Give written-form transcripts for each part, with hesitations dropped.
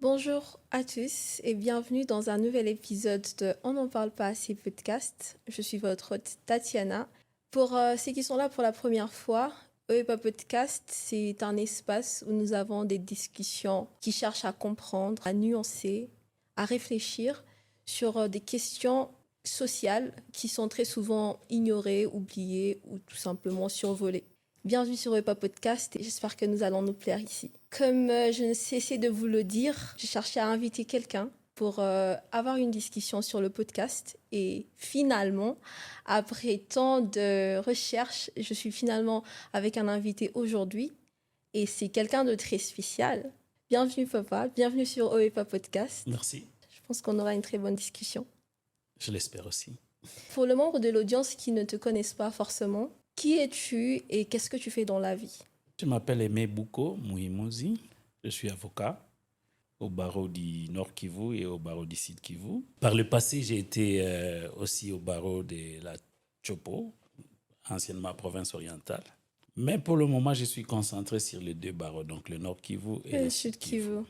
Bonjour à tous et bienvenue dans un nouvel épisode de On n'en parle pas assez podcast. Je suis votre hôte Tatiana. Pour ceux qui sont là pour la première fois, OEPA Podcast, c'est un espace où nous avons des discussions qui cherchent à comprendre, à nuancer, à réfléchir sur des questions sociales qui sont très souvent ignorées, oubliées ou tout simplement survolées. Bienvenue sur OEPA Podcast et j'espère que nous allons nous plaire ici. Comme je ne cessais de vous le dire, j'ai cherché à inviter quelqu'un pour avoir une discussion sur le podcast. Et finalement, après tant de recherches, je suis finalement avec un invité aujourd'hui. Et c'est quelqu'un de très spécial. Bienvenue papa, bienvenue sur OEPA Podcast. Merci, Je pense qu'on aura une très bonne discussion. je l'espère aussi. Pour le membre de l'audience qui ne te connaissent pas forcément, qui es-tu et qu'est-ce que tu fais dans la vie? Je m'appelle Aimé Bouko Mouimouzi, je suis avocat au barreau du Nord Kivu et au barreau du Sud Kivu. Par le passé, j'ai été aussi au barreau de la Chopo, anciennement province orientale. Mais pour le moment, je suis concentré sur les deux barreaux, donc le Nord Kivu et Le le Sud Sud Kivu. Kivu.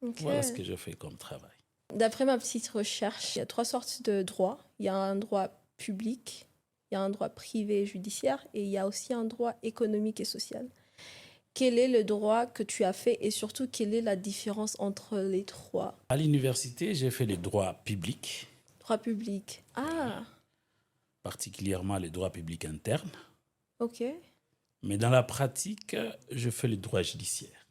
Ok. Voilà ce que je fais comme travail. D'après ma petite recherche, il y a trois sortes de droits. Il y a un droit public, il y a un droit privé et judiciaire et il y a aussi un droit économique et social. Quel est le droit que tu as fait et surtout quelle est la différence entre les trois? À l'université, j'ai fait le droit public, Droit public. Ah, particulièrement le droit public interne. ok. Mais dans la pratique, je fais le droit judiciaire.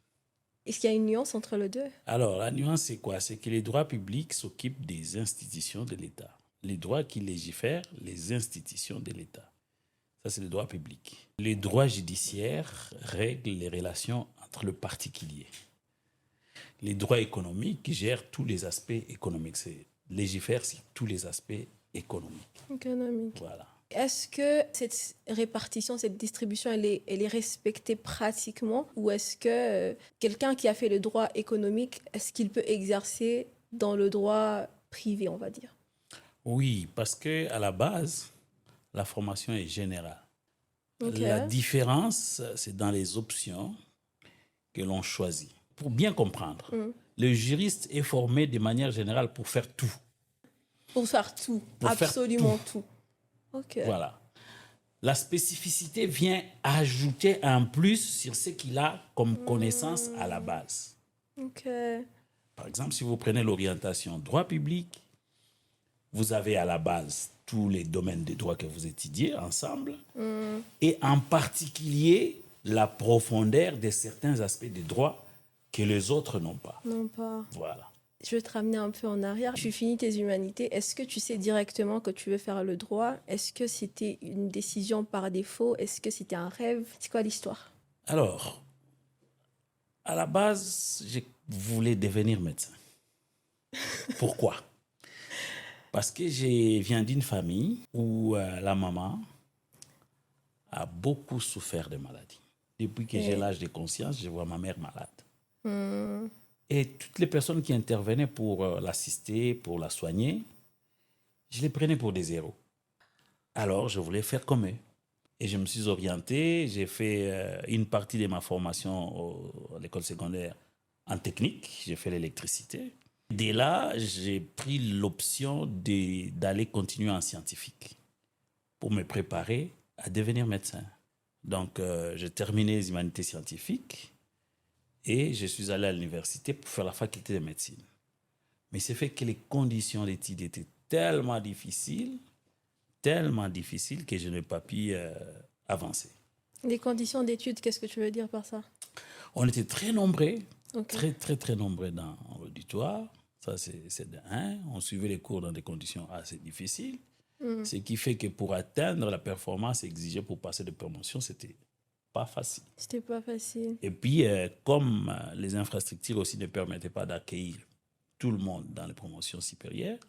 Est-ce qu'il y a une nuance entre les deux? Alors, la nuance, c'est quoi? C'est que les droits publics s'occupent des institutions de l'État. Les droits qui légifèrent, les institutions de l'État. Ça, c'est le droit public. Les droits judiciaires règlent les relations entre le particulier. Les droits économiques gèrent tous les aspects économiques. C'est légifèrent sur tous les aspects économiques. Économique. Voilà. Est-ce que cette répartition, cette distribution, elle est respectée pratiquement ou est-ce que quelqu'un qui a fait le droit économique, est-ce qu'il peut exercer dans le droit privé, on va dire? Oui, parce que à la base, la formation est générale. Ok. La différence, c'est dans les options que l'on choisit. Pour bien comprendre, le juriste est formé de manière générale pour faire tout. Pour faire tout, Pour faire absolument tout. Ok. Voilà. La spécificité vient ajouter un plus sur ce qu'il a comme connaissance à la base. Ok. Par exemple, si vous prenez l'orientation droit public, vous avez à la base tous les domaines de droit que vous étudiez ensemble, et en particulier la profondeur de certains aspects des droits que les autres n'ont pas. Non pas. Voilà. Je vais te ramener un peu en arrière. Tu finis tes humanités. Est-ce que tu sais directement que tu veux faire le droit? Est-ce que c'était une décision par défaut? Est-ce que c'était un rêve? C'est quoi l'histoire? Alors, à la base, je voulais devenir médecin. Pourquoi? Parce que je viens d'une famille où la maman a beaucoup souffert de maladies. Depuis que j'ai l'âge de conscience, je vois ma mère malade. Et toutes les personnes qui intervenaient pour l'assister, pour la soigner, je les prenais pour des héros. Alors, je voulais faire comme eux. Et je me suis orienté, j'ai fait une partie de ma formation à l'école secondaire en technique, j'ai fait l'électricité. Dès là, j'ai pris l'option d'aller continuer en scientifique pour me préparer à devenir médecin. Donc, j'ai terminé les humanités scientifiques et je suis allé à l'université pour faire la faculté de médecine. Mais c'est fait que les conditions d'études étaient tellement difficiles que je n'ai pas pu avancer. Les conditions d'études, qu'est-ce que tu veux dire par ça? On était très nombreux, Ok. très nombreux dans l'auditoire. Ça, c'est de un. On suivait les cours dans des conditions assez difficiles. Ce qui fait que pour atteindre la performance exigée pour passer de promotion, c'était pas facile. C'était pas facile. Et puis, comme les infrastructures aussi ne permettaient pas d'accueillir tout le monde dans les promotions supérieures,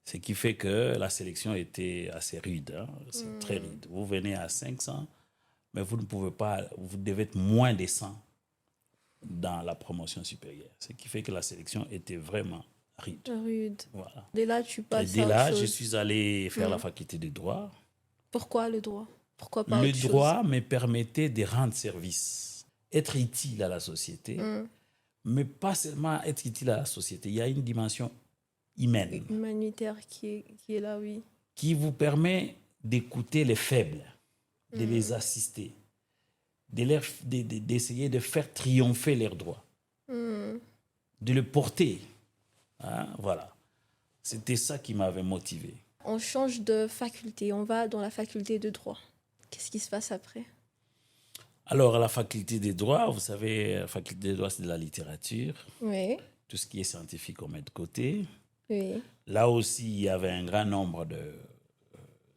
ce qui fait que la sélection était assez rude. Hein. C'est très rude. Vous venez à 500, mais vous ne pouvez pas, vous devez être moins de 100 dans la promotion supérieure. Ce qui fait que la sélection était vraiment rude. Rude. Voilà. Dès là, tu Et passes dès à autre là, je chose. suis allé faire la faculté de droit. Pourquoi le droit? Pourquoi pas Le autre chose? droit me permettait de rendre service, être utile à la société, mais pas seulement être utile à la société. Il y a une dimension humaine Humanitaire qui est là, oui. qui vous permet d'écouter les faibles, de les assister, d'essayer de faire triompher leurs droits, de les porter. Hein, voilà. C'était ça qui m'avait motivé. On change de faculté, on va dans la faculté de droit. Qu'est-ce qui se passe après? Alors, à la faculté des droits, vous savez, la faculté des droits, c'est de la littérature. Oui, Tout ce qui est scientifique, on met de côté. oui. Là aussi, il y avait un grand nombre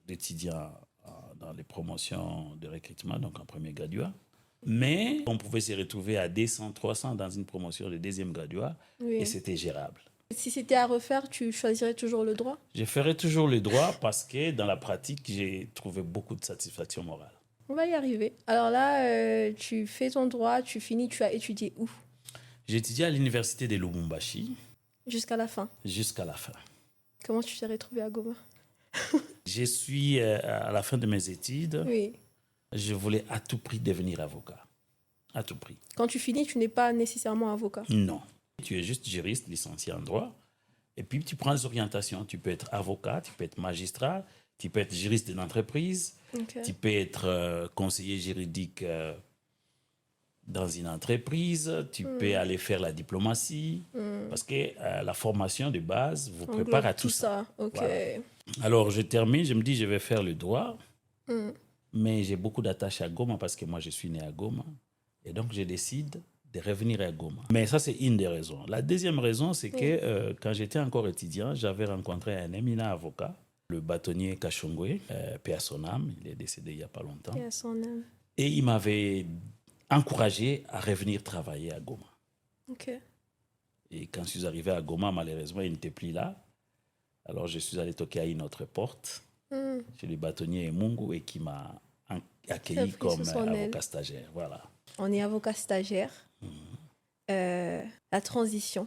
d'étudiants dans les promotions de recrutement, donc en premier graduat. Mais on pouvait se retrouver à 200, 300 dans une promotion de deuxième graduat Oui. et c'était gérable. Si c'était à refaire, tu choisirais toujours le droit? Je ferais toujours le droit parce que dans la pratique, j'ai trouvé beaucoup de satisfaction morale. On va y arriver. Alors là, tu fais ton droit, tu finis, tu as étudié où? J'ai étudié à l'université de Lubumbashi Jusqu'à la fin. jusqu'à la fin. Comment tu t'es retrouvé à Goma? Je suis à la fin de mes études. Oui. Je voulais à tout prix devenir avocat. À tout prix. Quand tu finis, tu n'es pas nécessairement avocat. Non. Tu es juste juriste, licencié en droit. Et puis, tu prends les orientations. Tu peux être avocat, tu peux être magistrat, tu peux être juriste d'une entreprise, Ok. tu peux être conseiller juridique dans une entreprise, tu peux aller faire la diplomatie. Parce que la formation de base vous prépare Englobe à tout ça. Ok. Voilà. Alors, je termine, je me dis, je vais faire le droit. Mais j'ai beaucoup d'attaches à Goma parce que moi, je suis né à Goma. Et donc, je décide de revenir à Goma. Mais ça, c'est une des raisons. La deuxième raison, c'est que quand j'étais encore étudiant, j'avais rencontré un éminent avocat, le bâtonnier Kachongwe, paix à son âme. Il est décédé il n'y a pas longtemps. Et à son âme. Et il m'avait encouragé à revenir travailler à Goma. Ok. Et quand je suis arrivé à Goma, malheureusement, il n'était plus là. Alors, je suis allé toquer à une autre porte chez le bâtonnier Mungu et qui m'a accueilli Pris comme sous son aile. avocat stagiaire. Voilà. On est avocat stagiaire. La transition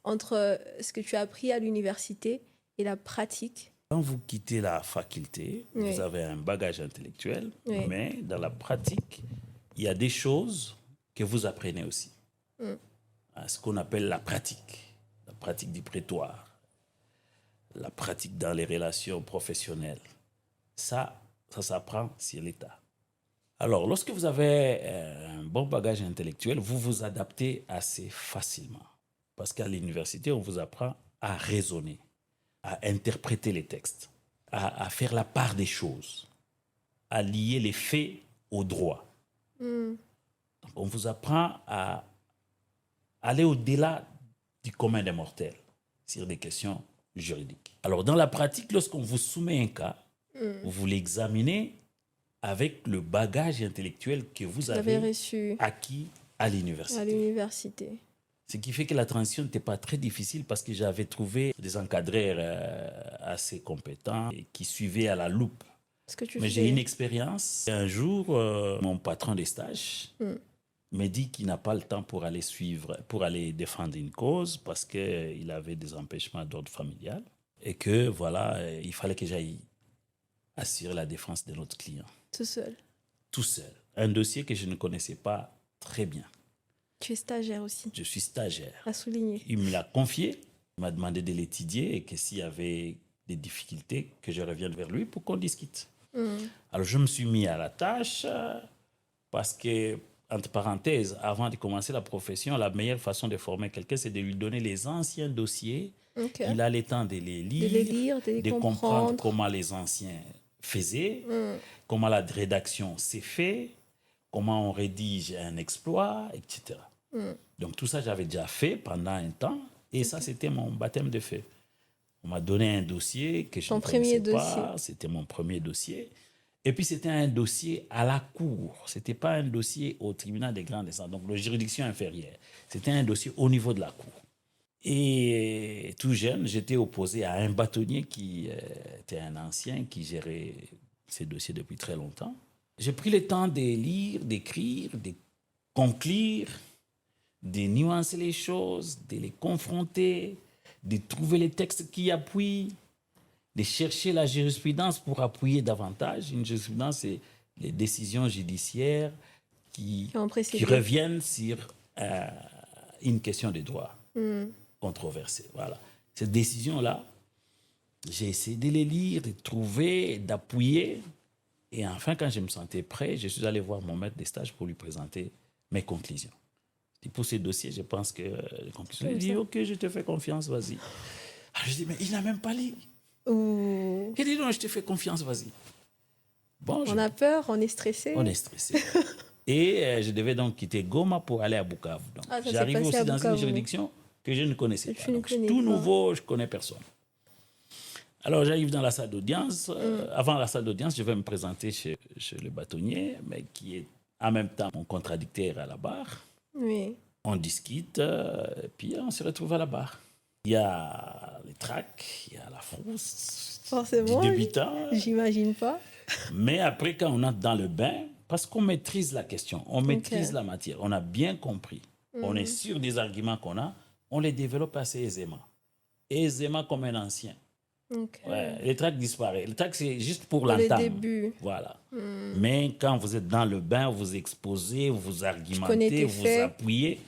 entre ce que tu as appris à l'université et la pratique. Quand vous quittez la faculté, Oui. vous avez un bagage intellectuel, Oui. mais dans la pratique, il y a des choses que vous apprenez aussi. Ce qu'on appelle la pratique du prétoire, la pratique dans les relations professionnelles. Ça s'apprend sur l'État. Alors, lorsque vous avez un bon bagage intellectuel, vous vous adaptez assez facilement. Parce qu'à l'université, on vous apprend à raisonner, à interpréter les textes, à faire la part des choses, à lier les faits au droit. Donc, on vous apprend à aller au-delà du commun des mortels sur des questions juridiques. Alors, dans la pratique, lorsqu'on vous soumet un cas, vous l'examinez avec le bagage intellectuel que vous avez reçu acquis à l'université. à l'université. Ce qui fait que la transition n'était pas très difficile parce que j'avais trouvé des encadreurs assez compétents et qui suivaient à la loupe. Ce que tu Mais fais. j'ai une expérience. Un jour, mon patron de stage me dit qu'il n'a pas le temps pour aller défendre une cause parce qu'il avait des empêchements d'ordre familial et que voilà, il fallait que j'aille assurer la défense de notre client. Tout seul. Tout seul. Un dossier que je ne connaissais pas très bien. Tu es stagiaire aussi, Je suis stagiaire. à souligner. Il me l'a confié, il m'a demandé de l'étudier et que s'il y avait des difficultés, que je revienne vers lui pour qu'on discute. Alors je me suis mis à la tâche parce que, entre parenthèses, avant de commencer la profession, la meilleure façon de former quelqu'un, c'est de lui donner les anciens dossiers. Ok. Il a le temps de les lire, de les comprendre comprendre. comment les anciens faisaient, comment la rédaction s'est fait, comment on rédige un exploit, etc. Donc tout ça, j'avais déjà fait pendant un temps et ça, c'était mon baptême de feu. On m'a donné un dossier que je Ton ne connaissais premier pas. C'était mon premier dossier. Et puis, c'était un dossier à la cour. Ce n'était pas un dossier au tribunal des grandes instances, donc la juridiction inférieure. C'était un dossier au niveau de la cour. Et tout jeune, j'étais opposé à un bâtonnier qui était un ancien qui gérait ces dossiers depuis très longtemps. J'ai pris le temps de lire, d'écrire, de conclure, de nuancer les choses, de les confronter, de trouver les textes qui appuient, de chercher la jurisprudence pour appuyer davantage. Une jurisprudence, c'est les décisions judiciaires qui ont précédé. reviennent sur une question de droit controversée. Voilà. Cette décision-là, j'ai essayé de les lire, de trouver, d'appuyer. Et enfin, quand je me sentais prêt, je suis allé voir mon maître de stage pour lui présenter mes conclusions. Et pour ces dossiers, je pense que les conclusions, il dit, OK, je te fais confiance, vas-y. Alors, je dis, mais il n'a même pas lu. Ouh. Il dit, non, je te fais confiance, vas-y. Bon, On a peur, on est stressé. on est stressé. Et je devais donc quitter Goma pour aller à Bukavu. Donc, Ah, ça s'est j'arrivais passé aussi à dans une Bukavu. juridiction que je ne connaissais pas. Tu ne Donc, connais tout pas. nouveau, je ne connais personne. Alors, j'arrive dans la salle d'audience. Avant la salle d'audience, je vais me présenter chez le bâtonnier, mais qui est en même temps mon contradicteur à la barre. Oui. On discute, puis on se retrouve à la barre. Il y a les tracts, il y a la frousse, Forcément. du débutant. J'imagine pas. Mais après, quand on entre dans le bain, parce qu'on maîtrise la question, on maîtrise la matière, on a bien compris, on est sûr des arguments qu'on a, on les développe assez aisément. Aisément comme un ancien. Ok. Ouais, les tracts disparaissent. Le tract, c'est juste pour le l'entame. début. Voilà. Mais quand vous êtes dans le bain, vous exposez, vous connais argumentez, tes vous faits. appuyez,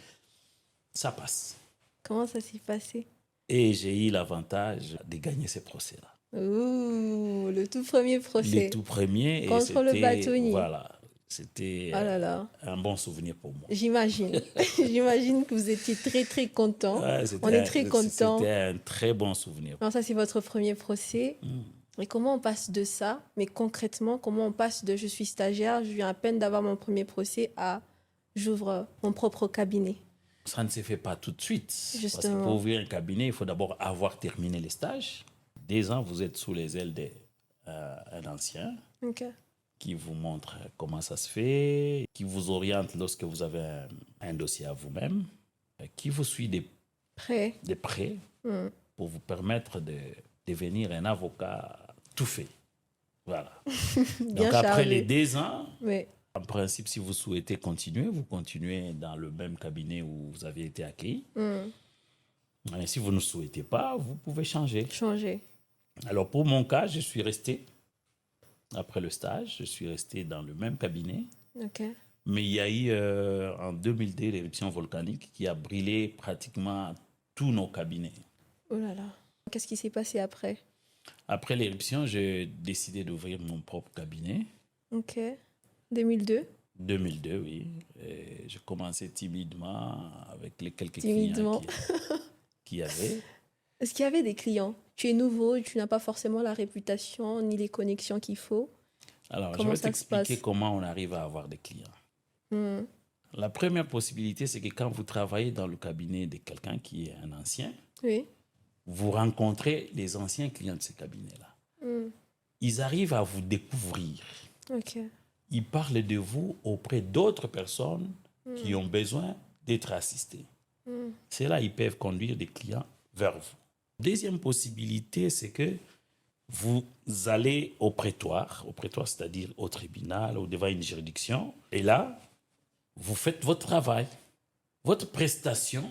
ça passe. Comment ça s'est passé? Et j'ai eu l'avantage de gagner ces procès-là. Ouh, le tout premier procès. Les tout premiers. Contre le bâtonnier. Voilà. C'était Oh là là. un bon souvenir pour moi. J'imagine. J'imagine que vous étiez très, très content. Ouais, On est très content. C'était un très bon souvenir. Alors ça, c'est votre premier procès. Et comment on passe de ça, mais concrètement, comment on passe de je suis stagiaire, je viens à peine d'avoir mon premier procès à j'ouvre mon propre cabinet? Ça ne se fait pas tout de suite. Parce que Justement. pour ouvrir un cabinet, il faut d'abord avoir terminé les stages. 2 ans, vous êtes sous les ailes d'un ancien Ok. qui vous montre comment ça se fait, qui vous oriente lorsque vous avez un dossier à vous-même, qui vous suit de Prêt. près pour vous permettre de devenir un avocat tout fait. Voilà. Bien Donc après chargé. les 2 ans, Oui. en principe, si vous souhaitez continuer, vous continuez dans le même cabinet où vous avez été accueilli. Et si vous ne souhaitez pas, vous pouvez changer. Changer. Alors pour mon cas, je suis resté, après le stage, je suis resté dans le même cabinet. Ok. Mais il y a eu en 2002 l'éruption volcanique qui a brûlé pratiquement tous nos cabinets. Oh là là. Qu'est-ce qui s'est passé après? Après l'éruption, j'ai décidé d'ouvrir mon propre cabinet. Ok. 2002. 2002, oui. Et j'ai commencé timidement avec les quelques Timidement. clients qu'il y avait. Est-ce qu'il y avait des clients? Tu es nouveau, tu n'as pas forcément la réputation ni les connexions qu'il faut. Alors, Comment je vais ça se t'expliquer passe? comment on arrive à avoir des clients. La première possibilité, c'est que quand vous travaillez dans le cabinet de quelqu'un qui est un ancien, Oui. vous rencontrez les anciens clients de ce cabinet-là. Ils arrivent à vous découvrir. Ok. Ils parlent de vous auprès d'autres personnes qui ont besoin d'être assistées. C'est là ils peuvent conduire des clients vers vous. Deuxième possibilité, c'est que vous allez au prétoire, c'est-à-dire au tribunal ou devant une juridiction, et là, vous faites votre travail. Votre prestation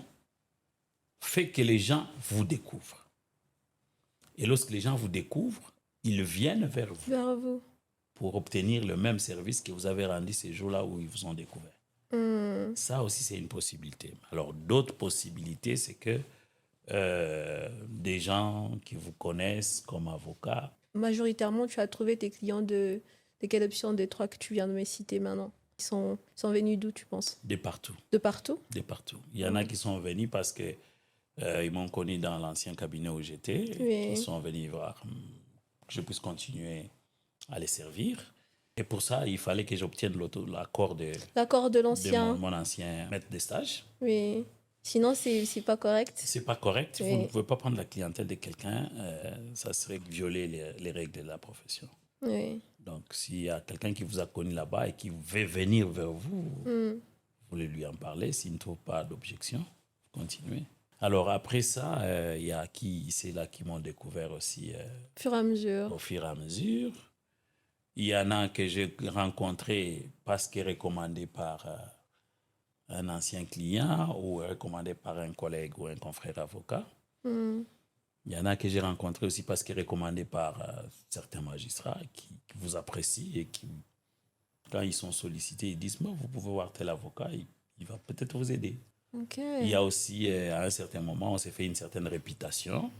fait que les gens vous découvrent. Et lorsque les gens vous découvrent, ils viennent vers vous Vers vous. pour obtenir le même service que vous avez rendu ces jours-là où ils vous ont découvert. Ça aussi, c'est une possibilité. Alors, d'autres possibilités, c'est que des gens qui vous connaissent comme avocat. Majoritairement, tu as trouvé tes clients de quelle option des trois que tu viens de me citer maintenant? Ils sont venus d'où, tu penses? De partout. De partout? De partout. Il y en a qui sont venus parce que ils m'ont connu dans l'ancien cabinet où j'étais. Oui. Ils sont venus voir que je puisse continuer à les servir. Et pour ça, il fallait que j'obtienne l'accord de l'ancien. mon ancien maître de stage. Oui. Sinon, c'est pas correct. C'est pas correct. Oui. Vous ne pouvez pas prendre la clientèle de quelqu'un. Ça serait violer les règles de la profession. Oui. Donc, s'il y a quelqu'un qui vous a connu là-bas et qui veut venir vers vous, vous voulez lui en parler. S'il ne trouve pas d'objection, vous continuez. Alors, après ça, il y a c'est là qui m'ont découvert aussi Au fur et à mesure. au fur et à mesure. Il y en a que j'ai rencontrés parce que recommandé par un ancien client ou recommandé par un collègue ou un confrère avocat. Il y en a que j'ai rencontrés aussi parce que recommandé par certains magistrats qui vous apprécient et qui, quand ils sont sollicités, ils disent « Vous pouvez voir tel avocat, il va peut-être vous aider ». Ok. Il y a aussi, à un certain moment, on s'est fait une certaine réputation.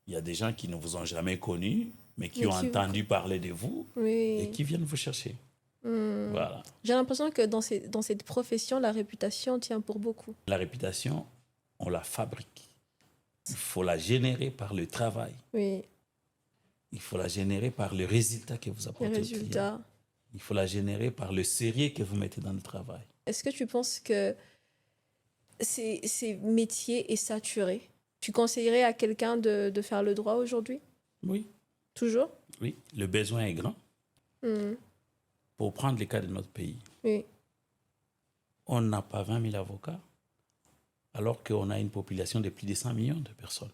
Il y a des gens qui ne vous ont jamais connu, mais qui Mais ont qui- entendu parler de vous et Oui. qui viennent vous chercher. Hmm. Voilà. J'ai l'impression que dans cette profession, la réputation tient pour beaucoup. La réputation, on la fabrique. Il faut la générer par le travail. Oui, Il faut la générer par le résultat que vous les apportez au client. résultats. Il faut la générer par le sérieux que vous mettez dans le travail. Est-ce que tu penses que ces métiers est saturé? Tu conseillerais à quelqu'un de faire le droit aujourd'hui? Oui, Toujours? oui. Le besoin est grand. Hmm. Pour prendre les cas de notre pays, Oui, on n'a pas 20 000 avocats, alors qu'on a une population de plus de 100 millions de personnes.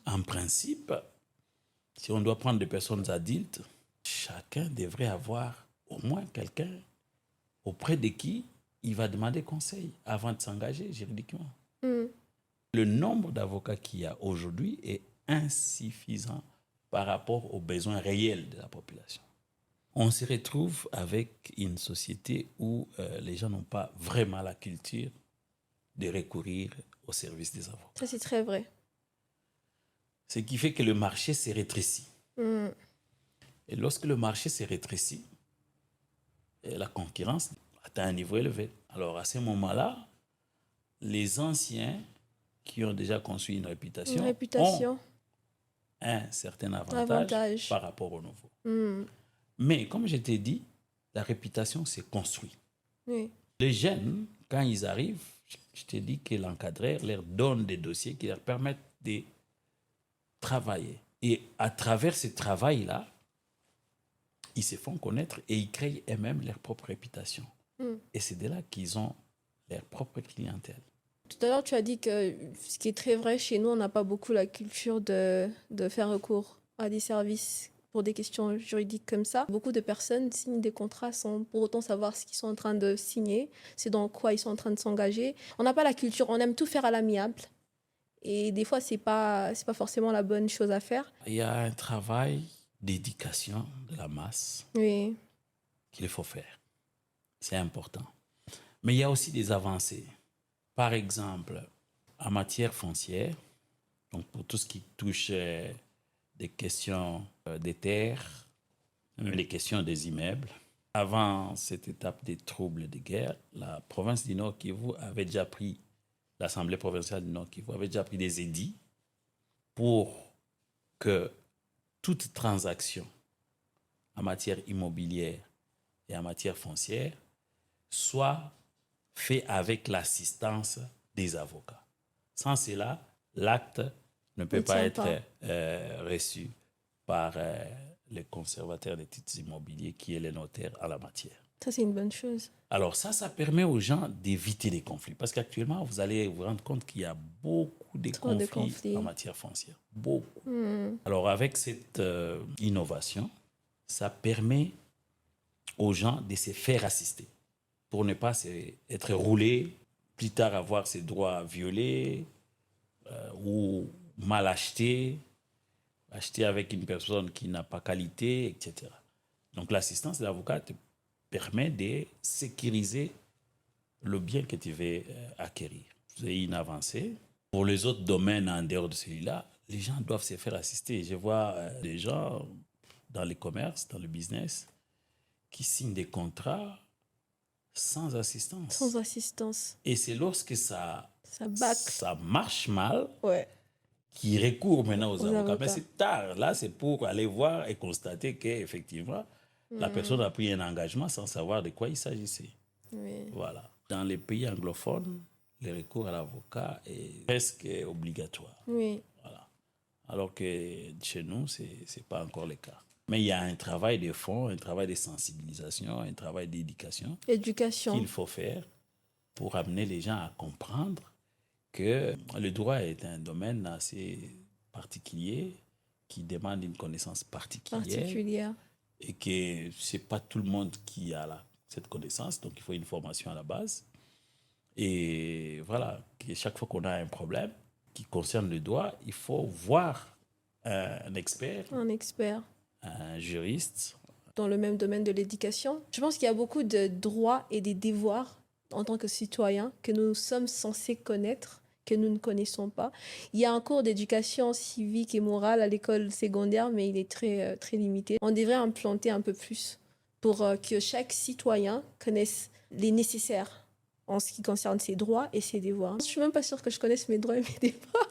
En principe, si on doit prendre des personnes adultes, chacun devrait avoir au moins quelqu'un auprès de qui il va demander conseil avant de s'engager juridiquement. Hmm. Le nombre d'avocats qu'il y a aujourd'hui est insuffisant par rapport aux besoins réels de la population. On se retrouve avec une société où les gens n'ont pas vraiment la culture de recourir au service des avocats. Ça c'est très vrai. Ce qui fait que le marché s'est rétréci. Hmm. Et lorsque le marché s'est rétréci, la concurrence atteint un niveau élevé. Alors à ce moment-là, les anciens qui ont déjà construit une Une réputation réputation, ont un certain avantage. par rapport aux nouveaux. Hmm. Mais comme je t'ai dit, la réputation s'est construite. Oui, Les jeunes, quand ils arrivent, je te dis que l'encadreur leur donne des dossiers qui leur permettent de travailler. Et à travers ce travail-là, ils se font connaître et ils créent eux-mêmes leur propre réputation. Hmm. Et c'est de là qu'ils ont leur propre clientèle. Tout à l'heure, tu as dit que ce qui est très vrai, chez nous, on n'a pas beaucoup la culture de faire recours à des services pour des questions juridiques comme ça. Beaucoup de personnes signent des contrats sans pour autant savoir ce qu'ils sont en train de signer, c'est dans quoi ils sont en train de s'engager. On n'a pas la culture, on aime tout faire à l'amiable. Et des fois, c'est pas forcément la bonne chose à faire. Il y a un travail d'éducation de la masse Oui, qu'il faut faire. C'est important. Mais il y a aussi des avancées. Par exemple, en matière foncière, donc pour tout ce qui touche des questions des terres, les questions des immeubles, avant cette étape des troubles de guerre, la province du Nord Kivu avait déjà pris, l'Assemblée provinciale du Nord Kivu avait déjà pris des édits pour que toute transaction en matière immobilière et en matière foncière soit faite avec l'assistance des avocats. Sans cela, l'acte ne peut ne pas tient être pas. reçu par le conservateur des titres immobiliers qui est le notaire en la matière. Ça, c'est une bonne chose. Alors ça permet aux gens d'éviter les conflits. Parce qu'actuellement, vous allez vous rendre compte qu'il y a beaucoup de Trop de conflits conflits. en matière foncière. Beaucoup. Hmm. Alors avec cette innovation, ça permet aux gens de se faire assister pour ne pas être roulé, plus tard avoir ses droits violés ou mal achetés, achetés avec une personne qui n'a pas qualité, etc. Donc l'assistance de l'avocat te permet de sécuriser le bien que tu veux acquérir. C'est une avancée. Pour les autres domaines en dehors de celui-là, les gens doivent se faire assister. Je vois des gens dans le commerce, dans le business, qui signent des contrats sans assistance. Sans assistance. Et c'est lorsque ça bâcle. marche mal Ouais. qu'ils recourent maintenant aux avocats. Mais avocats. c'est tard. Là, c'est pour aller voir et constater qu'effectivement, la personne a pris un engagement sans savoir de quoi il s'agissait. Oui. Voilà. Dans les pays anglophones, le recours à l'avocat est presque obligatoire. Oui. Voilà. Alors que chez nous, ce n'est pas encore le cas. Mais il y a un travail de fond, un travail de sensibilisation, un travail d'éducation Éducation. qu'il faut faire pour amener les gens à comprendre que le droit est un domaine assez particulier qui demande une connaissance particulière. Et que ce n'est pas tout le monde qui a cette connaissance, donc il faut une formation à la base. Et voilà, que chaque fois qu'on a un problème qui concerne le droit, il faut voir un expert, un juriste. Dans le même domaine de l'éducation. Je pense qu'il y a beaucoup de droits et des devoirs en tant que citoyens que nous sommes censés connaître, que nous ne connaissons pas. Il y a un cours d'éducation civique et morale à l'école secondaire, mais il est très limité. On devrait implanter un peu plus pour que chaque citoyen connaisse les nécessaires en ce qui concerne ses droits et ses devoirs. Je suis même pas sûre que je connaisse mes droits et mes devoirs.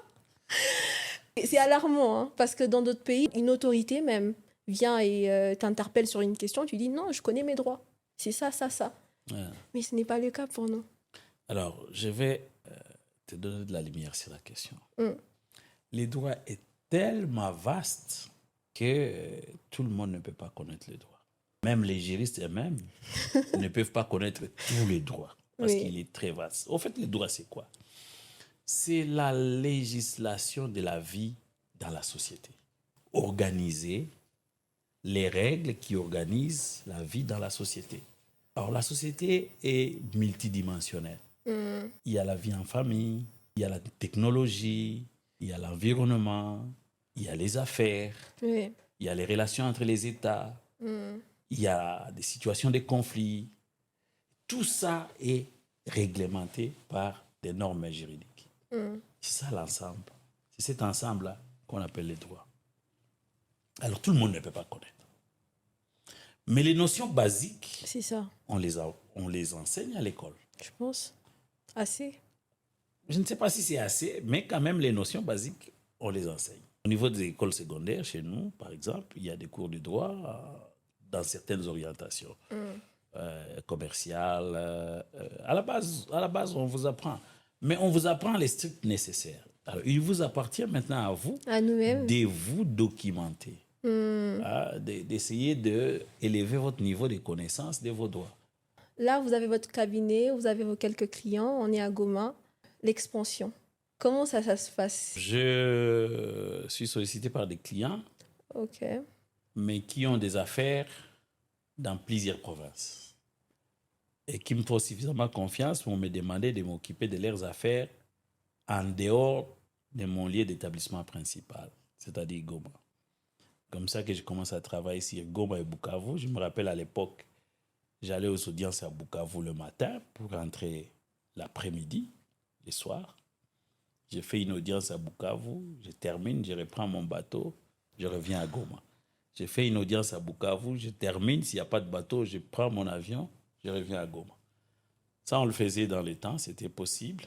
Et c'est alarmant, hein, parce que dans d'autres pays, une autorité même vient et t'interpelle sur une question, tu dis non, je connais mes droits. C'est ça, ça, ça. Ouais. Mais ce n'est pas le cas pour nous. Alors, je vais te donner de la lumière sur la question. Mm. Les droits est tellement vaste que tout le monde ne peut pas connaître les droits. Même les juristes eux-mêmes ne peuvent pas connaître tous les droits parce Oui. qu'il est très vaste. Au fait, les droits, c'est quoi? C'est la législation de la vie dans la société. Organiser les règles qui organisent la vie dans la société. Alors, la société est multidimensionnelle. Mm. Il y a la vie en famille, il y a la technologie, il y a l'environnement, il y a les affaires, Oui. il y a les relations entre les États, Mm. il y a des situations de conflit. Tout ça est réglementé par des normes juridiques. Mm. C'est ça l'ensemble. C'est cet ensemble-là qu'on appelle les droits. Alors tout le monde ne peut pas connaître. Mais les notions basiques, C'est ça, on les enseigne à l'école. je pense. Assez. Je ne sais pas si c'est assez, mais quand même les notions basiques, on les enseigne. Au niveau des écoles secondaires, chez nous, par exemple, il y a des cours de droit dans certaines orientations commerciales. À la base, on vous apprend. Mais on vous apprend les stricts nécessaires. Alors, il vous appartient maintenant à vous À nous-mêmes. de vous documenter, d'essayer d'élever votre niveau de connaissance de vos droits. Là, vous avez votre cabinet, vous avez vos quelques clients, on est à Goma. L'expansion. Comment ça se passe? Je suis sollicité par des clients, Ok. mais qui ont des affaires dans plusieurs provinces et qui me font suffisamment confiance pour me demander de m'occuper de leurs affaires en dehors de mon lieu d'établissement principal, c'est-à-dire Goma. Comme ça que je commence à travailler sur Goma et Bukavu. Je me rappelle à l'époque, j'allais aux audiences à Bukavu le matin pour rentrer l'après-midi, le soir. J'ai fait une audience à Bukavu, je termine, je reprends mon bateau, je reviens à Goma. J'ai fait une audience à Bukavu, je termine, s'il n'y a pas de bateau, je prends mon avion, je reviens à Goma. Ça, on le faisait dans les temps, c'était possible.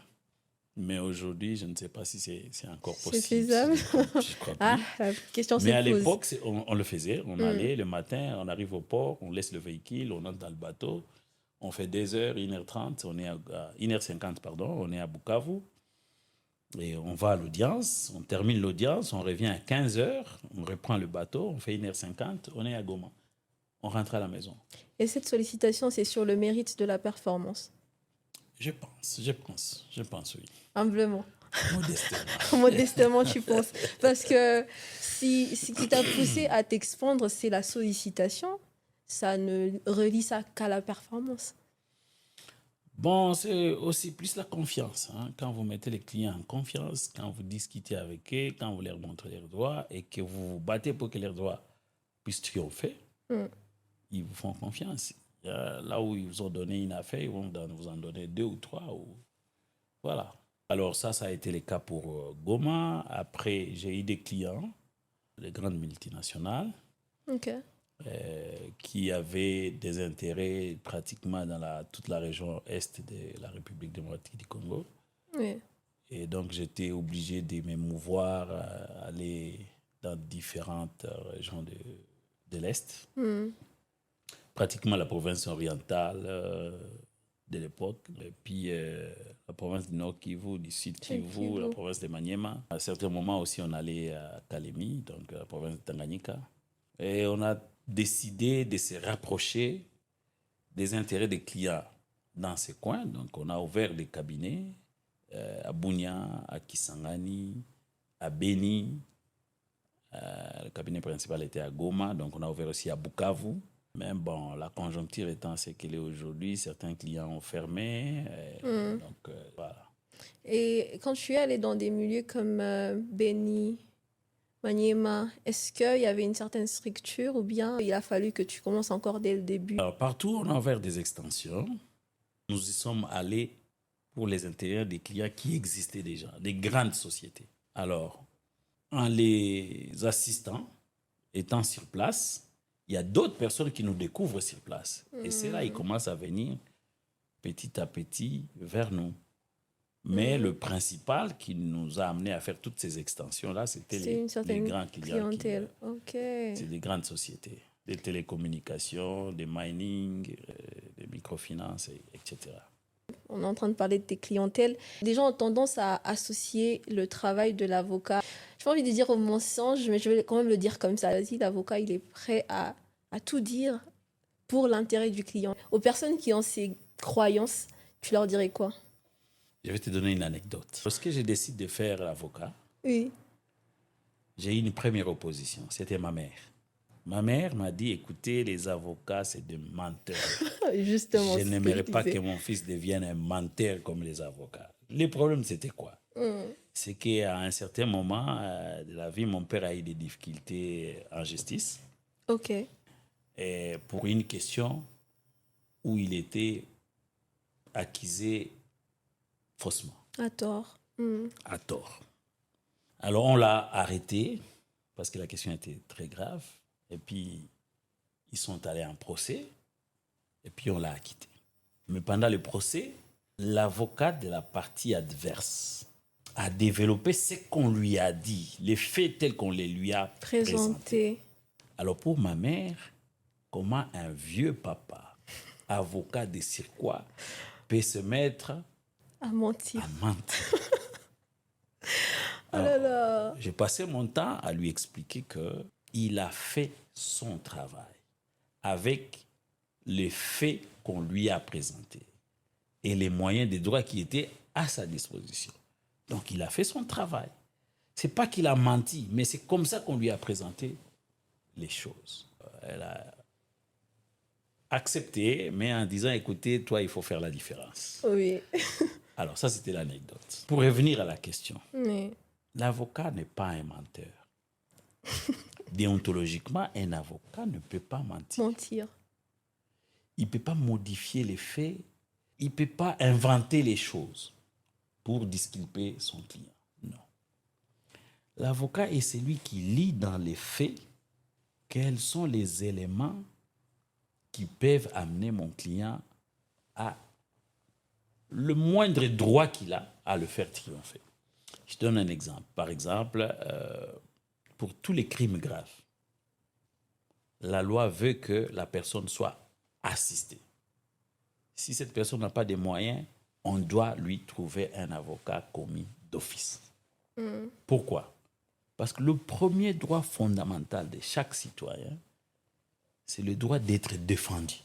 Mais aujourd'hui, je ne sais pas si c'est encore possible. C'est faisable. Je crois plus. Ah, la question se Mais à pose. l'époque, on le faisait. On allait le matin, on arrive au port, on laisse le véhicule, on entre dans le bateau. On fait 2 heures, 1h30, on est à 1h50, pardon, on est à Bukavu. Et on va à l'audience, on termine l'audience, on revient à 15 heures, on reprend le bateau, on fait 1h50, on est à Goma. On rentre à la maison. Et cette sollicitation, c'est sur le mérite de la performance. Je pense, oui. Humblement. Modestement. Modestement, tu penses. Parce que ce qui t'a poussé à t'expandre, c'est la sollicitation. Ça ne relie ça qu'à la performance. Bon, c'est aussi plus la confiance. Quand vous mettez les clients en confiance, quand vous discutez avec eux, quand vous leur montrez leurs droits et que vous vous battez pour que leurs droits puissent triompher, ils vous font confiance. Là où ils vous ont donné une affaire, ils vont vous en donner 2 ou 3. Voilà. Alors ça a été le cas pour Goma. Après, j'ai eu des clients, des grandes multinationales, Ok. qui avaient des intérêts pratiquement dans toute la région est de la République démocratique du Congo. Oui. Et donc, j'étais obligé de me mouvoir, aller dans différentes régions de l'Est. Pratiquement la province orientale de l'époque, et puis la province du Nord Kivu, du Sud Kivu, la province de Maniema. À certains moments aussi, on allait à Kalemi, donc la province de Tanganyika. Et on a décidé de se rapprocher des intérêts des clients dans ces coins. Donc, on a ouvert des cabinets à Bunia, à Kisangani, à Beni. Le cabinet principal était à Goma, donc on a ouvert aussi à Bukavu. Mais bon, la conjoncture étant ce qu'elle est aujourd'hui, certains clients ont fermé. Donc, voilà. Et quand tu es allé dans des milieux comme Beni, Maniema, est-ce qu'il y avait une certaine structure ou bien il a fallu que tu commences encore dès le début? Alors, partout, on a ouvert des extensions. nous y sommes allés pour les intérieurs des clients qui existaient déjà, des grandes sociétés. Alors, en les assistant, étant sur place, il y a d'autres personnes qui nous découvrent sur place. Et c'est là qu'ils commencent à venir petit à petit vers nous. Mais le principal qui nous a amené à faire toutes ces extensions-là, c'était les grands clients. Clientèle. Ok. C'est des grandes sociétés, des télécommunications, des mining, des microfinances, etc. On est en train de parler de tes clientèles. Les gens ont tendance à associer le travail de l'avocat. J'ai pas envie de dire au mensonge, mais je vais quand même le dire comme ça. Vas-y, l'avocat, il est prêt à tout dire pour l'intérêt du client. Aux personnes qui ont ces croyances, tu leur dirais quoi? Je vais te donner une anecdote. Lorsque j'ai décidé de faire avocat, Oui. j'ai eu une première opposition. C'était ma mère. Ma mère m'a dit, écoutez, les avocats, c'est des menteurs. Justement, Je n'aimerais pas que mon fils devienne un menteur comme les avocats. Le problème, c'était quoi? C'est qu'à un certain moment de la vie, mon père a eu des difficultés en justice. Ok. Et pour une question où il était accusé faussement. À tort. À tort. Alors on l'a arrêté parce que la question était très grave. Et puis ils sont allés en procès. Et puis on l'a acquitté. Mais pendant le procès, l'avocat de la partie adverse a développé ce qu'on lui a dit, les faits tels qu'on les lui a présentés. Alors pour ma mère, comment un vieux papa, avocat de circuit, peut se mettre à mentir. Alors, j'ai passé mon temps à lui expliquer qu'il a fait son travail avec les faits qu'on lui a présentés et les moyens de droit qui étaient à sa disposition. Donc, il a fait son travail. Ce n'est pas qu'il a menti, mais c'est comme ça qu'on lui a présenté les choses. Elle a accepté, mais en disant, écoutez, toi, il faut faire la différence. Oui. Alors, ça, c'était l'anecdote. Pour revenir à la question, oui. L'avocat n'est pas un menteur. Déontologiquement, un avocat ne peut pas mentir. Il ne peut pas modifier les faits. Il ne peut pas inventer les choses pour disculper son client. Non. L'avocat est celui qui lit dans les faits quels sont les éléments qui peuvent amener mon client à le moindre droit qu'il a à le faire triompher. Je donne un exemple. Par exemple, pour tous les crimes graves, la loi veut que la personne soit assistée. Si cette personne n'a pas de moyens, on doit lui trouver un avocat commis d'office. Pourquoi? Parce que le premier droit fondamental de chaque citoyen, c'est le droit d'être défendu.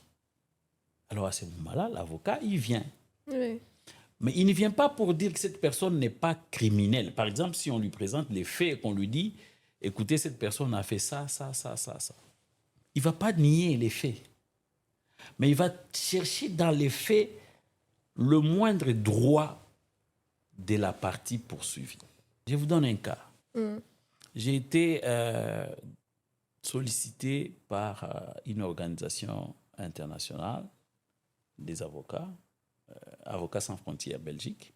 Alors à ce moment-là, l'avocat, il vient. Oui. Mais il ne vient pas pour dire que cette personne n'est pas criminelle. Par exemple, si on lui présente les faits et qu'on lui dit, écoutez, cette personne a fait ça. Il ne va pas nier les faits. Mais il va chercher dans les faits le moindre droit de la partie poursuivie. Je vous donne un cas. J'ai été sollicité par une organisation internationale des avocats, Avocats sans frontières Belgique,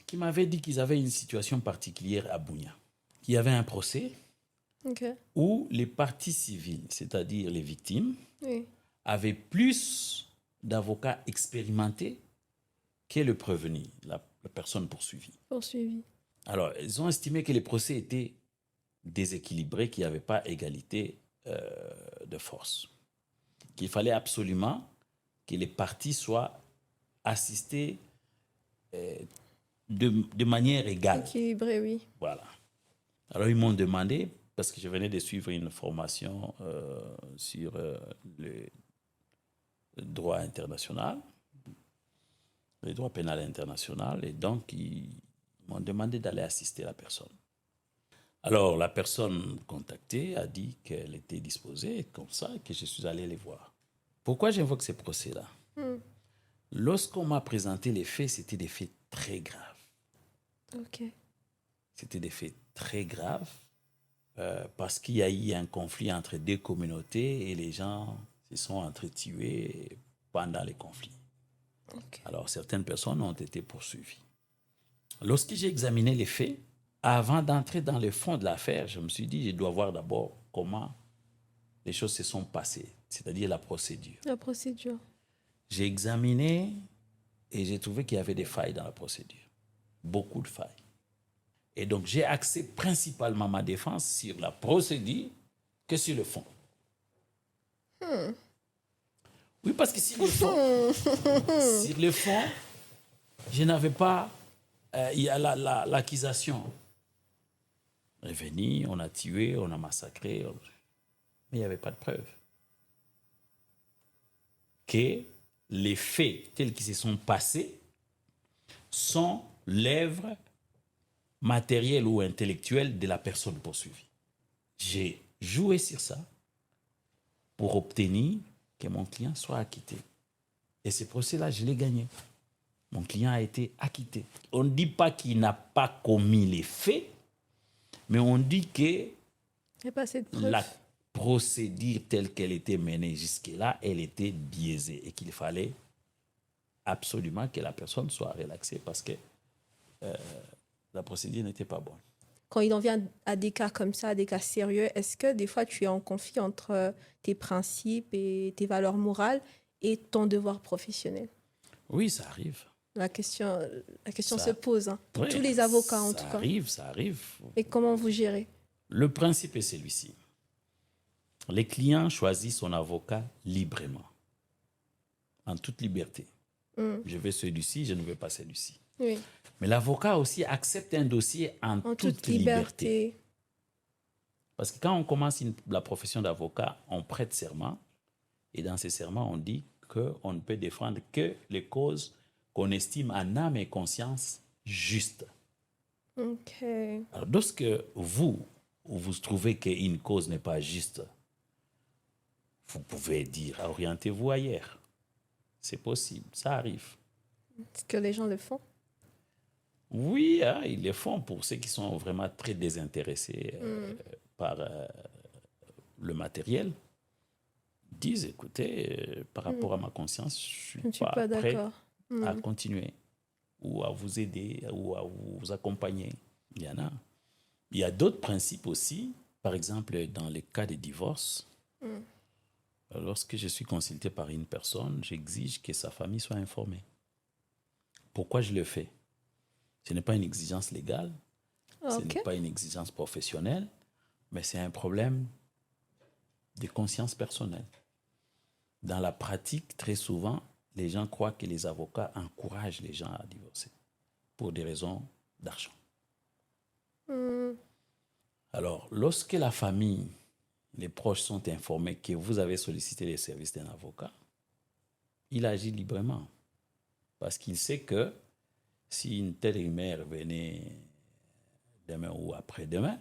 qui m'avait dit qu'ils avaient une situation particulière à Bunia. Il y avait un procès où les parties civiles, c'est-à-dire les victimes, avaient plus d'avocats expérimentés que le prévenu, la personne poursuivie. Alors, ils ont estimé que les procès étaient déséquilibrés, qu'il n'y avait pas égalité de force. Qu'il fallait absolument que les parties soient assistées de manière égale. Équilibré, oui. Voilà. Alors, ils m'ont demandé, parce que je venais de suivre une formation sur le droit international, le droit pénal international, et donc ils m'ont demandé d'aller assister la personne. Alors, la personne contactée a dit qu'elle était disposée, comme ça, que je suis allé les voir. Pourquoi j'invoque ces procès-là? Lorsqu'on m'a présenté les faits, c'était des faits très graves. C'était des faits très graves parce qu'il y a eu un conflit entre deux communautés et les gens se sont entretués pendant les conflits. Ok. Alors, certaines personnes ont été poursuivies. Lorsque j'ai examiné les faits, avant d'entrer dans le fond de l'affaire, je me suis dit, je dois voir d'abord comment les choses se sont passées, c'est-à-dire la procédure. La procédure. J'ai examiné et j'ai trouvé qu'il y avait des failles dans la procédure. Beaucoup de failles. Et donc, j'ai axé principalement ma défense sur la procédure que sur le fond. Oui, parce que sur le fond, je n'avais pas... il y a l'accusation. On est venu, on a tué, on a massacré, mais il n'y avait pas de preuve. Que les faits tels qu'ils se sont passés sont l'œuvre matérielle ou intellectuelle de la personne poursuivie. J'ai joué sur ça pour obtenir que mon client soit acquitté. Et ce procès-là, je l'ai gagné. Mon client a été acquitté. On ne dit pas qu'il n'a pas commis les faits, mais on dit que Il n'y a pas assez de preuves. la procédure telle qu'elle était menée jusque-là, elle était biaisée et qu'il fallait absolument que la personne soit relaxée parce que la procédure n'était pas bonne. Quand il en vient à des cas comme ça, à des cas sérieux, est-ce que des fois tu es en conflit entre tes principes et tes valeurs morales et ton devoir professionnel? Oui, ça arrive. La question Ça- se pose, hein, pour Oui, tous les avocats en tout cas. Ça arrive. Et comment vous gérez? Le principe est celui-ci. Les clients choisissent son avocat librement, en toute liberté. Je veux celui-ci, je ne veux pas celui-ci. Oui, Mais l'avocat aussi accepte un dossier en en toute toute liberté. liberté. Parce que quand on commence la profession d'avocat, on prête serment. Et dans ces serments, on dit qu'on ne peut défendre que les causes qu'on estime en âme et conscience justes. Ok. Alors, lorsque vous trouvez qu'une cause n'est pas juste, vous pouvez dire orientez-vous ailleurs. C'est possible, ça arrive. Est-ce que les gens le font? Oui, hein, ils le font pour ceux qui sont vraiment très désintéressés par le matériel. Ils disent, écoutez, par rapport à ma conscience, je Je ne ne suis suis pas pas prêt d'accord. à continuer ou à vous aider ou à vous accompagner. Il y en a. Il y a d'autres principes aussi. Par exemple, dans les cas de divorce, lorsque je suis consulté par une personne, j'exige que sa famille soit informée. Pourquoi je le fais? Ce n'est pas une exigence légale, ce Ok. n'est pas une exigence professionnelle, mais c'est un problème de conscience personnelle. Dans la pratique, très souvent, les gens croient que les avocats encouragent les gens à divorcer pour des raisons d'argent. Alors, lorsque la famille, les proches sont informés que vous avez sollicité les services d'un avocat, il agit librement parce qu'il sait que si une telle rumeur venait demain ou après-demain,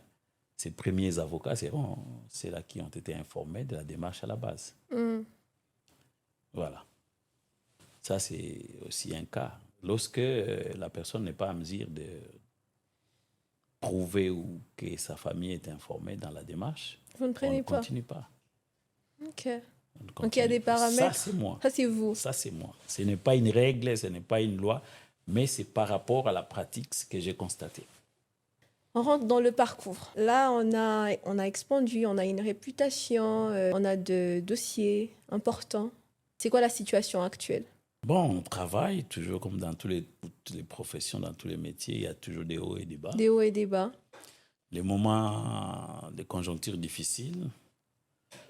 ces premiers avocats seront ceux-là qui ont été informés de la démarche à la base. Voilà. Ça, c'est aussi un cas. Lorsque la personne n'est pas en mesure de prouver ou que sa famille est informée dans la démarche, Vous ne on prenez ne pas. continue pas. Ok. On ne Donc il y a des continue pas. paramètres. Ça, c'est moi. Ça, c'est vous. Ça, c'est moi. Ce n'est pas une règle, ce n'est pas une loi, mais c'est par rapport à la pratique ce que j'ai constaté. On rentre dans le parcours. Là, on a expandu, on a une réputation, on a de dossiers importants. C'est quoi la situation actuelle? Bon, on travaille toujours comme dans toutes les professions, dans tous les métiers, il y a toujours des hauts et des bas. Des hauts et des bas. Les moments de conjoncture difficiles,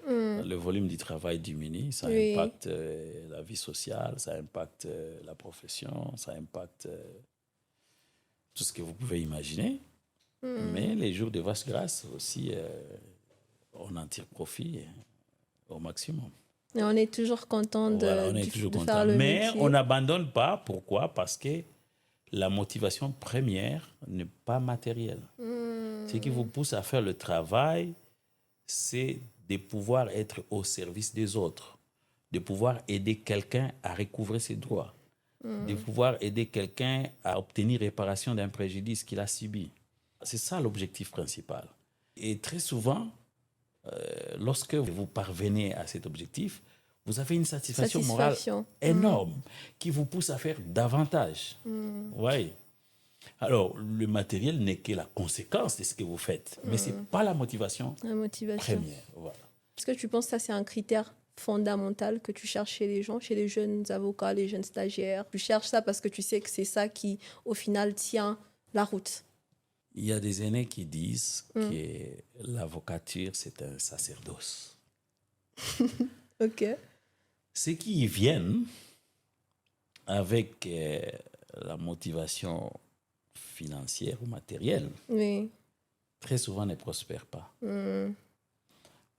le volume du travail diminue, ça Oui. impacte la vie sociale, ça impacte la profession, ça impacte tout ce que vous pouvez imaginer. Mais les jours de vache grasse aussi, on en tire profit au maximum. Et on est toujours content Voilà, on est toujours de content. faire le Mais métier. on n'abandonne pas. Pourquoi? Parce que la motivation première n'est pas matérielle. Ce qui vous pousse à faire le travail, c'est de pouvoir être au service des autres, de pouvoir aider quelqu'un à recouvrer ses droits, de pouvoir aider quelqu'un à obtenir réparation d'un préjudice qu'il a subi. C'est ça l'objectif principal. Et très souvent, lorsque vous parvenez à cet objectif, vous avez une satisfaction morale énorme qui vous pousse à faire davantage. Ouais. Alors, le matériel n'est que la conséquence de ce que vous faites, mais ce n'est pas la motivation première. Voilà. Est-ce que tu penses que ça, c'est un critère fondamental que tu cherches chez les gens, chez les jeunes avocats, les jeunes stagiaires? Tu cherches ça parce que tu sais que c'est ça qui, au final, tient la route. Il y a des aînés qui disent que l'avocature, c'est un sacerdoce. OK. Ceux qui y viennent avec la motivation financière ou matérielle, Oui. très souvent ne prospèrent pas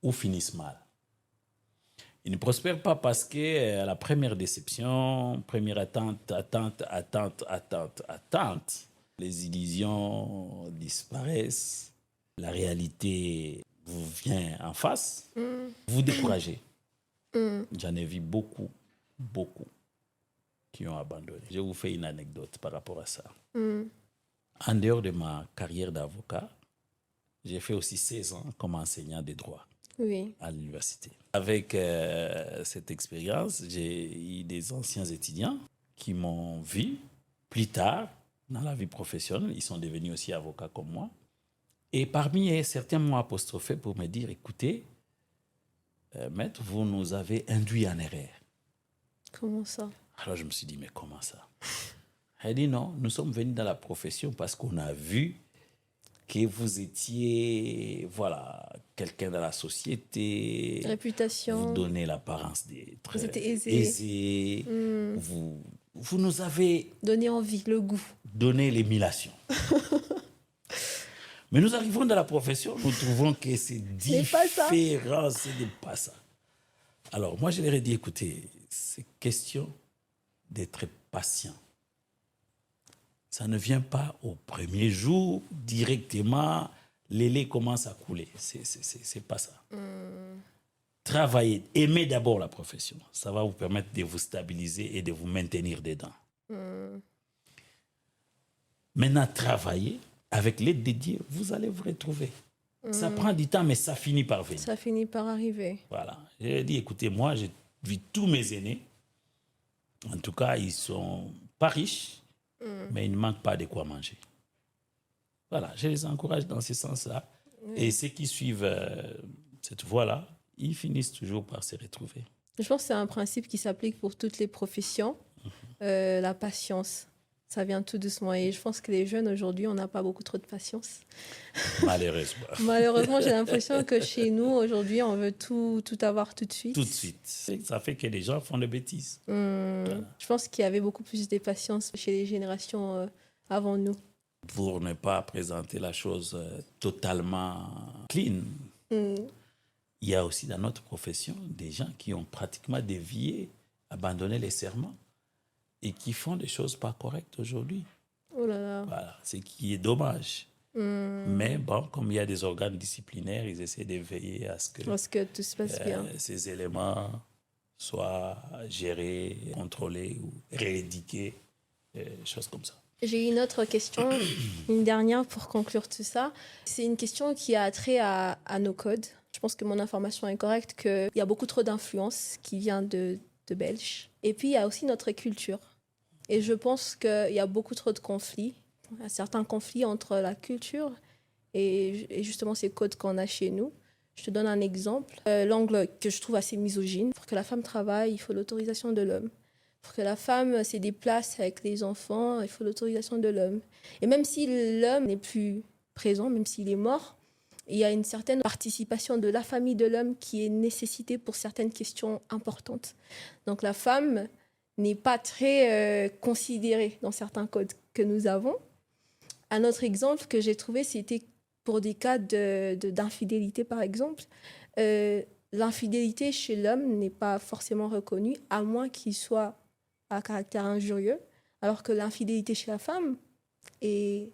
ou finissent mal. Ils ne prospèrent pas parce que la première déception, première attente, les illusions disparaissent, la réalité vous vient en face, vous découragez. J'en ai vu beaucoup qui ont abandonné. Je vous fais une anecdote par rapport à ça. En dehors de ma carrière d'avocat, j'ai fait aussi 16 ans comme enseignant de droit à l'université. Avec cette expérience, j'ai eu des anciens étudiants qui m'ont vu plus tard dans la vie professionnelle. Ils sont devenus aussi avocats comme moi. Et parmi eux, certains m'ont apostrophé pour me dire, écoutez, maître, vous nous avez induit en erreur. Comment ça? Alors je me suis dit, mais comment ça? Elle dit non, nous sommes venus dans la profession parce qu'on a vu que vous étiez, voilà, quelqu'un dans la société. Réputation. Vous donnez l'apparence d'être vous étiez aisé. Vous nous avez donné envie, le goût. Donné l'émulation. Mais nous arrivons dans la profession, nous trouvons que c'est différent, ce n'est pas ça. Alors moi, je leur ai dit, écoutez, c'est question d'être patient. Ça ne vient pas au premier jour, directement, les laits commencent à couler. C'est pas ça. Travaillez, aimez d'abord la profession. Ça va vous permettre de vous stabiliser et de vous maintenir dedans. Maintenant, travaillez. Avec l'aide de Dieu, vous allez vous retrouver. Ça prend du temps, mais ça finit par venir. Ça finit par arriver. Voilà. J'ai dit, écoutez, moi, j'ai vu tous mes aînés. En tout cas, ils ne sont pas riches, mais ils ne manquent pas de quoi manger. Voilà, je les encourage dans ce sens-là. Et ceux qui suivent cette voie-là, ils finissent toujours par se retrouver. Je pense que c'est un principe qui s'applique pour toutes les professions. La patience. Ça vient tout doucement. Et je pense que les jeunes, aujourd'hui, on n'a pas beaucoup trop de patience. Malheureusement. Malheureusement, j'ai l'impression que chez nous, aujourd'hui, on veut tout avoir tout de suite. Tout de suite. Ça fait que les gens font des bêtises. Voilà. Je pense qu'il y avait beaucoup plus de patience chez les générations avant nous. Pour ne pas présenter la chose totalement clean, il y a aussi dans notre profession des gens qui ont pratiquement dévié, abandonné les serments, et qui font des choses pas correctes aujourd'hui. Oh là là. Voilà, ce qui est dommage. Mais bon, comme il y a des organes disciplinaires, ils essaient de veiller à ce que tout se passe bien. Ces éléments soient gérés, contrôlés ou rééduqués, choses comme ça. J'ai une autre question, une dernière pour conclure tout ça. C'est une question qui a trait à nos codes. Je pense que mon information est correcte, qu'il y a beaucoup trop d'influence qui vient de Belges. Et puis, il y a aussi notre culture. Et je pense qu'il y a beaucoup trop de conflits. Il y a certains conflits entre la culture et justement ces codes qu'on a chez nous. Je te donne un exemple. L'angle que je trouve assez misogyne. Pour que la femme travaille, il faut l'autorisation de l'homme. Pour que la femme se déplace avec les enfants, il faut l'autorisation de l'homme. Et même si l'homme n'est plus présent, même s'il est mort, il y a une certaine participation de la famille de l'homme qui est nécessitée pour certaines questions importantes. Donc la femme n'est pas très considérée dans certains codes que nous avons. Un autre exemple que j'ai trouvé, c'était pour des cas d'infidélité, par exemple. L'infidélité chez l'homme n'est pas forcément reconnue, à moins qu'il soit à caractère injurieux, alors que l'infidélité chez la femme est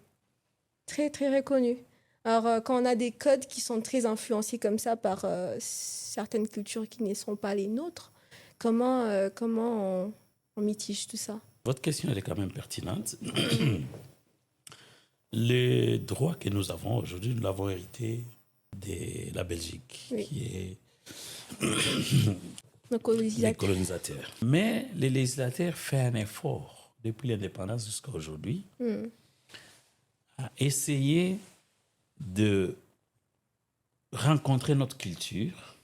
très, très reconnue. Alors, quand on a des codes qui sont très influencés comme ça par certaines cultures qui ne sont pas les nôtres, comment on mitige tout ça? Votre question, elle est quand même pertinente. Le droit que nous avons aujourd'hui, nous l'avons hérité de la Belgique, qui est les colonisateurs. Mais les législateurs font un effort depuis l'indépendance jusqu'à aujourd'hui à essayer de rencontrer notre culture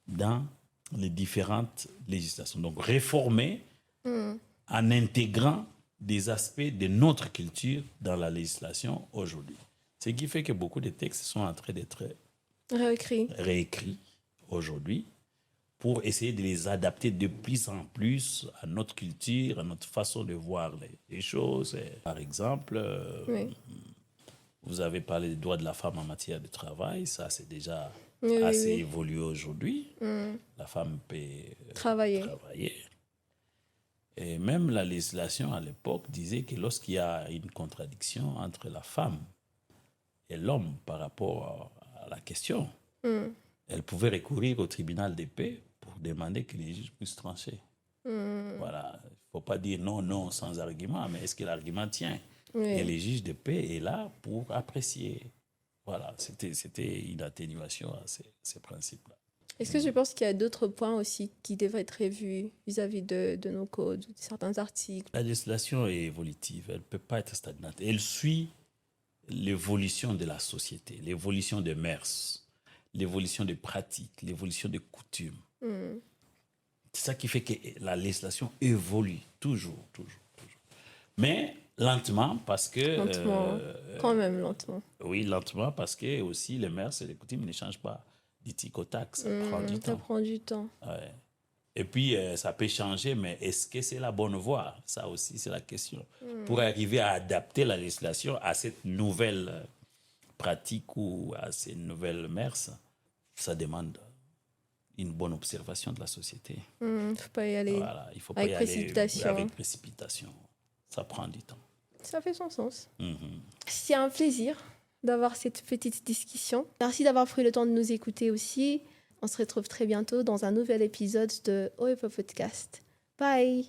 dans les différentes législations. Donc, réformer en intégrant des aspects de notre culture dans la législation aujourd'hui. Ce qui fait que beaucoup de textes sont en train d'être réécrits aujourd'hui pour essayer de les adapter de plus en plus à notre culture, à notre façon de voir les choses. Par exemple, vous avez parlé des droits de la femme en matière de travail. Ça, c'est déjà assez évolué aujourd'hui. La femme peut travailler. Et même la législation à l'époque disait que lorsqu'il y a une contradiction entre la femme et l'homme par rapport à la question, elle pouvait recourir au tribunal de paix pour demander que les juges puissent trancher. Voilà. Il ne faut pas dire non sans argument, mais est-ce que l'argument tient? Et les juges de paix est là pour apprécier. Voilà, c'était une atténuation à ces principes-là. Est-ce que je pense qu'il y a d'autres points aussi qui devraient être revus vis-à-vis de nos codes, de certains articles? La législation est évolutive, elle ne peut pas être stagnante. Elle suit l'évolution de la société, l'évolution des mœurs, l'évolution des pratiques, l'évolution des coutumes. C'est ça qui fait que la législation évolue toujours. Mais lentement, parce que... Lentement, quand même lentement. Oui, lentement, parce que aussi les mœurs et les coutumes ne changent pas du tic au tac, ça prend du temps. Ça prend du temps. Ouais. Et puis, ça peut changer, mais est-ce que c'est la bonne voie? Ça aussi, c'est la question. Pour arriver à adapter la législation à cette nouvelle pratique ou à ces nouvelles mœurs, ça demande une bonne observation de la société. Il ne faut pas y aller il faut pas avec y précipitation. aller avec précipitation. Ça prend du temps. Ça fait son sens. C'est un plaisir d'avoir cette petite discussion. Merci d'avoir pris le temps de nous écouter aussi. On se retrouve très bientôt dans un nouvel épisode de OEPA Podcast. Bye!